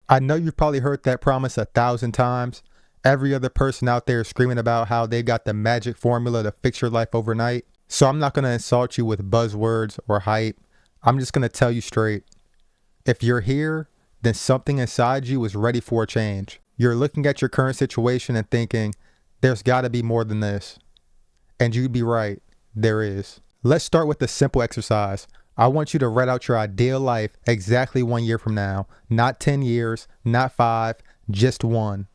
I know you've probably heard that promise 1,000 times. Every other person out there is screaming about how they got the magic formula to fix your life overnight. So I'm not going to insult you with buzzwords or hype. I'm just going to tell you straight. If you're here, then something inside you is ready for a change. You're looking at your current situation and thinking, there's got to be more than this. And you'd be right, there is. Let's start with a simple exercise. I want you to write out your ideal life exactly 1 year from now. Not 10 years, not 5, just 1.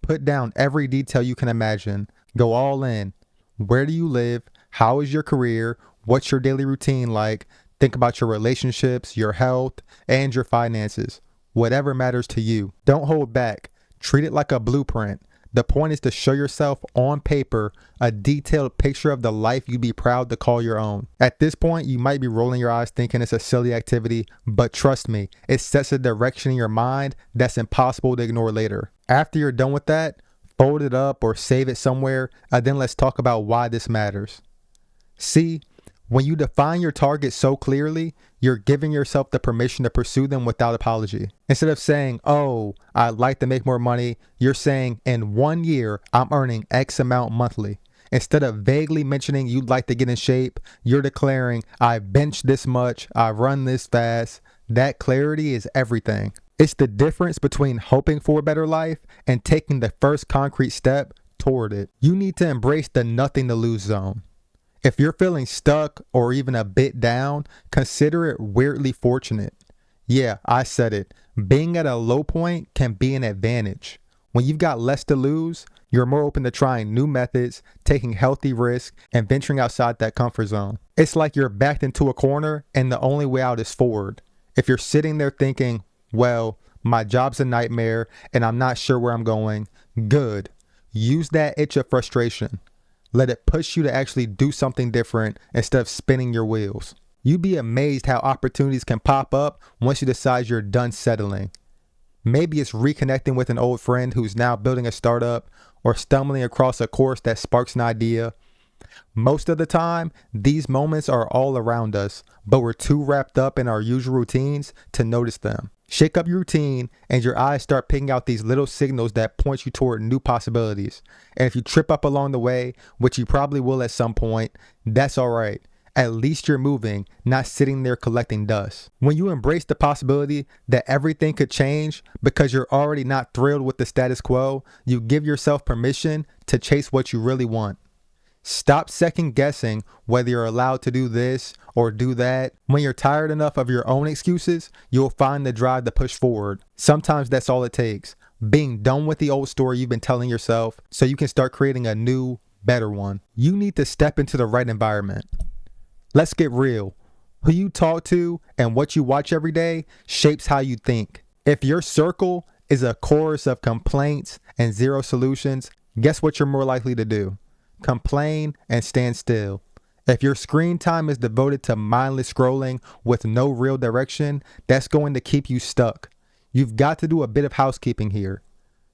Put down every detail you can imagine. Go all in. Where do you live? How is your career? What's your daily routine like? Think about your relationships, your health, and your finances. Whatever matters to you. Don't hold back. Treat it like a blueprint. The point is to show yourself on paper a detailed picture of the life you'd be proud to call your own. At this point, you might be rolling your eyes thinking it's a silly activity, but trust me, it sets a direction in your mind that's impossible to ignore later. After you're done with that, fold it up or save it somewhere, and then let's talk about why this matters. See, when you define your targets so clearly, you're giving yourself the permission to pursue them without apology. Instead of saying, oh, I'd like to make more money, you're saying, in 1 year, I'm earning X amount monthly. Instead of vaguely mentioning you'd like to get in shape, you're declaring, I bench this much, I run this fast. That clarity is everything. It's the difference between hoping for a better life and taking the first concrete step toward it. You need to embrace the nothing to lose zone. If you're feeling stuck or even a bit down, consider it weirdly fortunate. Yeah, I said it. Being at a low point can be an advantage. When you've got less to lose, you're more open to trying new methods, taking healthy risks, and venturing outside that comfort zone. It's like you're backed into a corner and the only way out is forward. If you're sitting there thinking, well, my job's a nightmare and I'm not sure where I'm going, good. Use that itch of frustration. Let it push you to actually do something different instead of spinning your wheels. You'd be amazed how opportunities can pop up once you decide you're done settling. Maybe it's reconnecting with an old friend who's now building a startup or stumbling across a course that sparks an idea. Most of the time, these moments are all around us, but we're too wrapped up in our usual routines to notice them. Shake up your routine and your eyes start picking out these little signals that point you toward new possibilities. And if you trip up along the way, which you probably will at some point, that's all right. At least you're moving, not sitting there collecting dust. When you embrace the possibility that everything could change because you're already not thrilled with the status quo, you give yourself permission to chase what you really want. Stop second guessing whether you're allowed to do this or do that. When you're tired enough of your own excuses, you'll find the drive to push forward. Sometimes that's all it takes. Being done with the old story you've been telling yourself so you can start creating a new, better one. You need to step into the right environment. Let's get real. Who you talk to and what you watch every day shapes how you think. If your circle is a chorus of complaints and zero solutions, guess what you're more likely to do? Complain and stand still. If your screen time is devoted to mindless scrolling with no real direction, that's going to keep you stuck. You've got to do a bit of housekeeping here.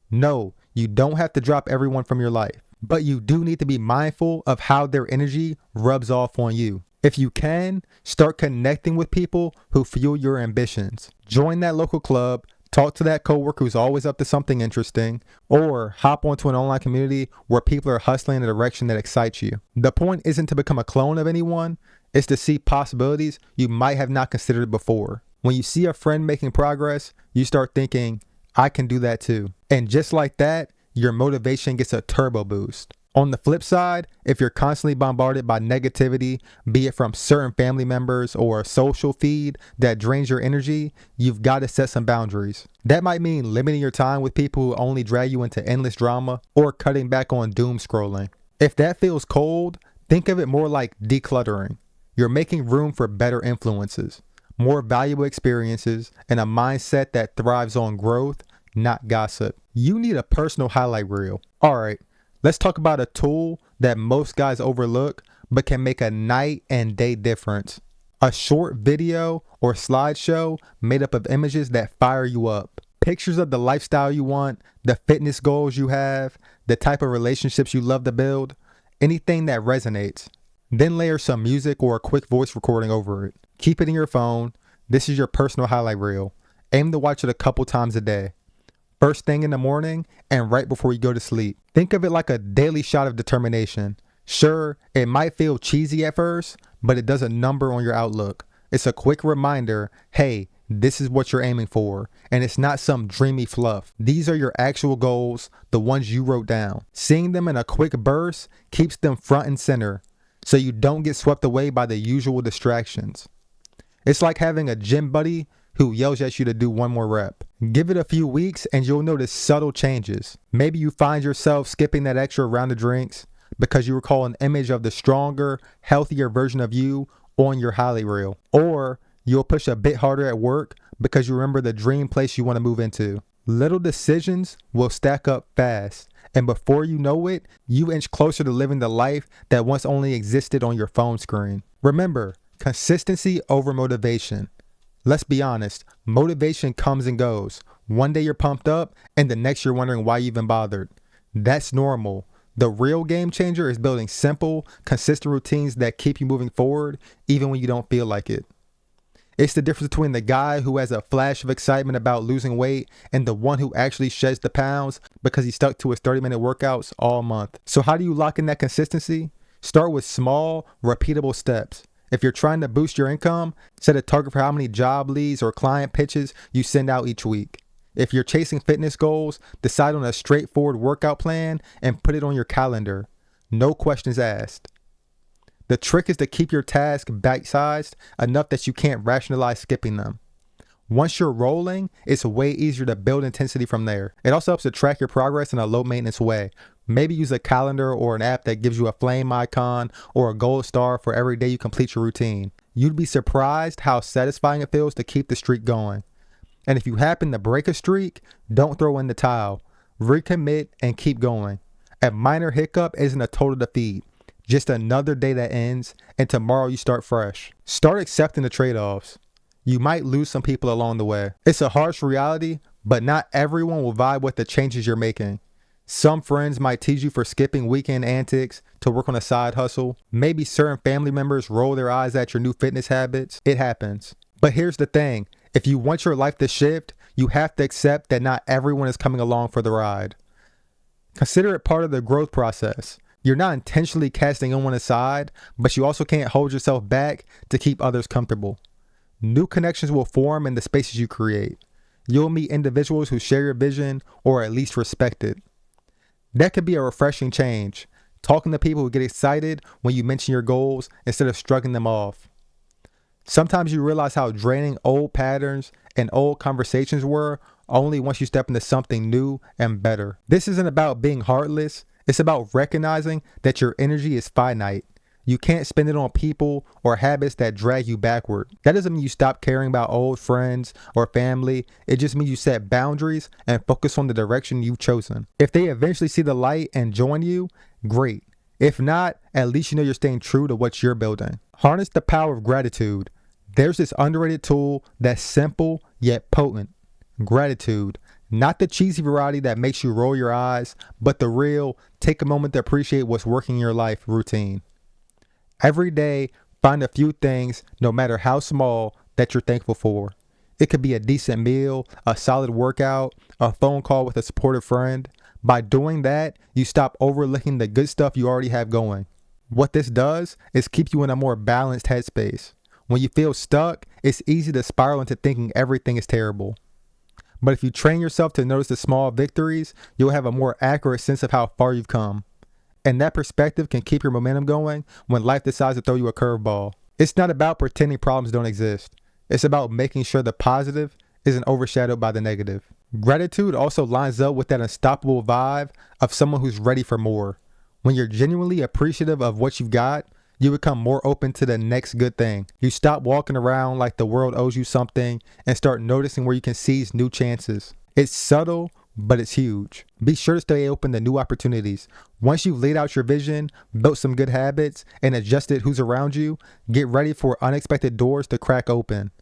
No, you don't have to drop everyone from your life, but you do need to be mindful of how their energy rubs off on you. If you can, start connecting with people who fuel your ambitions. Join that local club, talk to that coworker who's always up to something interesting, or hop onto an online community where people are hustling in a direction that excites you. The point isn't to become a clone of anyone, it's to see possibilities you might have not considered before. When you see a friend making progress, you start thinking, I can do that too. And just like that, your motivation gets a turbo boost. On the flip side, if you're constantly bombarded by negativity, be it from certain family members or a social feed that drains your energy, you've got to set some boundaries. That might mean limiting your time with people who only drag you into endless drama or cutting back on doom scrolling. If that feels cold, think of it more like decluttering. You're making room for better influences, more valuable experiences, and a mindset that thrives on growth, not gossip. You need a personal highlight reel. All right. Let's talk about a tool that most guys overlook, but can make a night and day difference. A short video or slideshow made up of images that fire you up. Pictures of the lifestyle you want, the fitness goals you have, the type of relationships you love to build, anything that resonates. Then layer some music or a quick voice recording over it. Keep it in your phone. This is your personal highlight reel. Aim to watch it a couple times a day. first thing in the morning, and right before you go to sleep. Think of it like a daily shot of determination. Sure, it might feel cheesy at first, but it does a number on your outlook. It's a quick reminder, hey, this is what you're aiming for, and it's not some dreamy fluff. These are your actual goals, the ones you wrote down. Seeing them in a quick burst keeps them front and center, so you don't get swept away by the usual distractions. It's like having a gym buddy who yells at you to do one more rep. Give it a few weeks and you'll notice subtle changes. Maybe you find yourself skipping that extra round of drinks because you recall an image of the stronger, healthier version of you on your highlight reel. Or you'll push a bit harder at work because you remember the dream place you want to move into. Little decisions will stack up fast, and before you know it, you inch closer to living the life that once only existed on your phone screen. Remember, consistency over motivation. Let's be honest, motivation comes and goes. One day you're pumped up, and the next you're wondering why you even bothered. That's normal. The real game changer is building simple, consistent routines that keep you moving forward, even when you don't feel like it. It's the difference between the guy who has a flash of excitement about losing weight and the one who actually sheds the pounds because he stuck to his 30-minute workouts all month. So how do you lock in that consistency? Start with small, repeatable steps. If you're trying to boost your income, set a target for how many job leads or client pitches you send out each week. If you're chasing fitness goals, decide on a straightforward workout plan and put it on your calendar. No questions asked. The trick is to keep your tasks bite-sized enough that you can't rationalize skipping them. Once you're rolling, it's way easier to build intensity from there. It also helps to track your progress in a low-maintenance way. Maybe use a calendar or an app that gives you a flame icon or a gold star for every day you complete your routine. You'd be surprised how satisfying it feels to keep the streak going. And if you happen to break a streak, don't throw in the towel. Recommit and keep going. A minor hiccup isn't a total defeat. Just another day that ends, and tomorrow you start fresh. Start accepting the trade-offs. You might lose some people along the way. It's a harsh reality, but not everyone will vibe with the changes you're making. Some friends might tease you for skipping weekend antics to work on a side hustle. Maybe certain family members roll their eyes at your new fitness habits. It happens. But here's the thing. If you want your life to shift, you have to accept that not everyone is coming along for the ride. Consider it part of the growth process. You're not intentionally casting anyone aside, but you also can't hold yourself back to keep others comfortable. New connections will form in the spaces you create. You'll meet individuals who share your vision or at least respect it. That could be a refreshing change, talking to people who get excited when you mention your goals instead of shrugging them off. Sometimes you realize how draining old patterns and old conversations were only once you step into something new and better. This isn't about being heartless. It's about recognizing that your energy is finite. You can't spend it on people or habits that drag you backward. That doesn't mean you stop caring about old friends or family. It just means you set boundaries and focus on the direction you've chosen. If they eventually see the light and join you, great. If not, at least you know you're staying true to what you're building. Harness the power of gratitude. There's this underrated tool that's simple yet potent. Gratitude. Not the cheesy variety that makes you roll your eyes, but the real, take a moment to appreciate what's working in your life routine. Every day, find a few things, no matter how small, that you're thankful for. It could be a decent meal, a solid workout, a phone call with a supportive friend. By doing that, you stop overlooking the good stuff you already have going. What this does is keep you in a more balanced headspace. When you feel stuck, it's easy to spiral into thinking everything is terrible. But if you train yourself to notice the small victories, you'll have a more accurate sense of how far you've come. And that perspective can keep your momentum going when life decides to throw you a curveball. It's not about pretending problems don't exist. It's about making sure the positive isn't overshadowed by the negative. Gratitude also lines up with that unstoppable vibe of someone who's ready for more. When you're genuinely appreciative of what you've got, you become more open to the next good thing. You stop walking around like the world owes you something and start noticing where you can seize new chances. It's subtle, but it's huge. Be sure to stay open to new opportunities. Once you've laid out your vision, built some good habits, and adjusted who's around you, get ready for unexpected doors to crack open.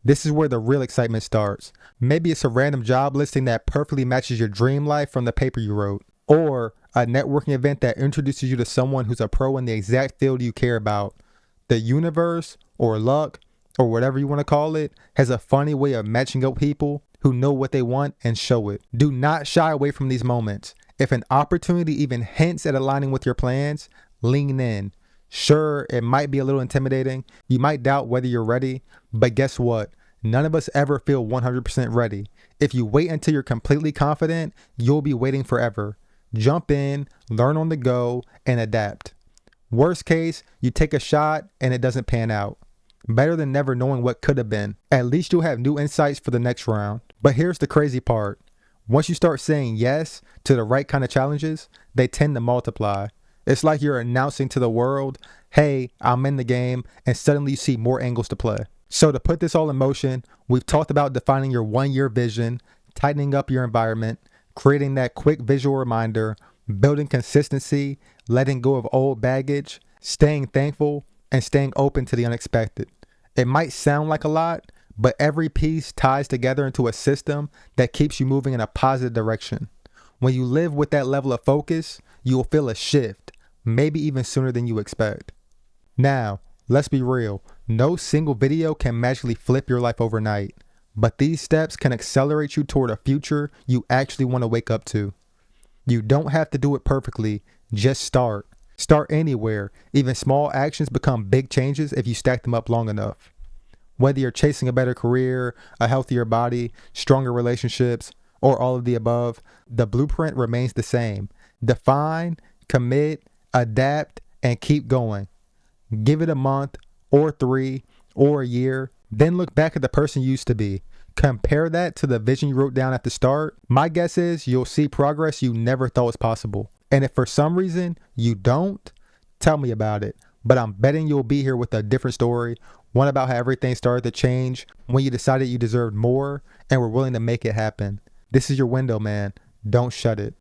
This is where the real excitement starts. Maybe it's a random job listing that perfectly matches your dream life from the paper you wrote. Or a networking event that introduces you to someone who's a pro in the exact field you care about. The universe, or luck, or whatever you want to call it, has a funny way of matching up people who know what they want and show it. Do not shy away from these moments. If an opportunity even hints at aligning with your plans, lean in. Sure, it might be a little intimidating. You might doubt whether you're ready, but guess what? None of us ever feel 100% ready. If you wait until you're completely confident, you'll be waiting forever. Jump in, learn on the go, and adapt. Worst case, you take a shot and it doesn't pan out. Better than never knowing what could have been. At least you'll have new insights for the next round. But here's the crazy part. Once you start saying yes to the right kind of challenges, they tend to multiply. It's like you're announcing to the world, hey, I'm in the game, and suddenly you see more angles to play. So to put this all in motion, we've talked about defining your 1-year vision, tightening up your environment, creating that quick visual reminder, building consistency, letting go of old baggage, staying thankful, and staying open to the unexpected. It might sound like a lot, but every piece ties together into a system that keeps you moving in a positive direction. When you live with that level of focus, you will feel a shift, maybe even sooner than you expect. Now, let's be real. No single video can magically flip your life overnight, but these steps can accelerate you toward a future you actually want to wake up to. You don't have to do it perfectly, just start. Start anywhere. Even small actions become big changes if you stack them up long enough. Whether you're chasing a better career, a healthier body, stronger relationships, or all of the above, the blueprint remains the same. Define, commit, adapt, and keep going. Give it a month, or 3, or a year. Then look back at the person you used to be. Compare that to the vision you wrote down at the start. My guess is you'll see progress you never thought was possible. And if for some reason you don't, tell me about it. But I'm betting you'll be here with a different story. One about how everything started to change when you decided you deserved more and were willing to make it happen. This is your window, man. Don't shut it.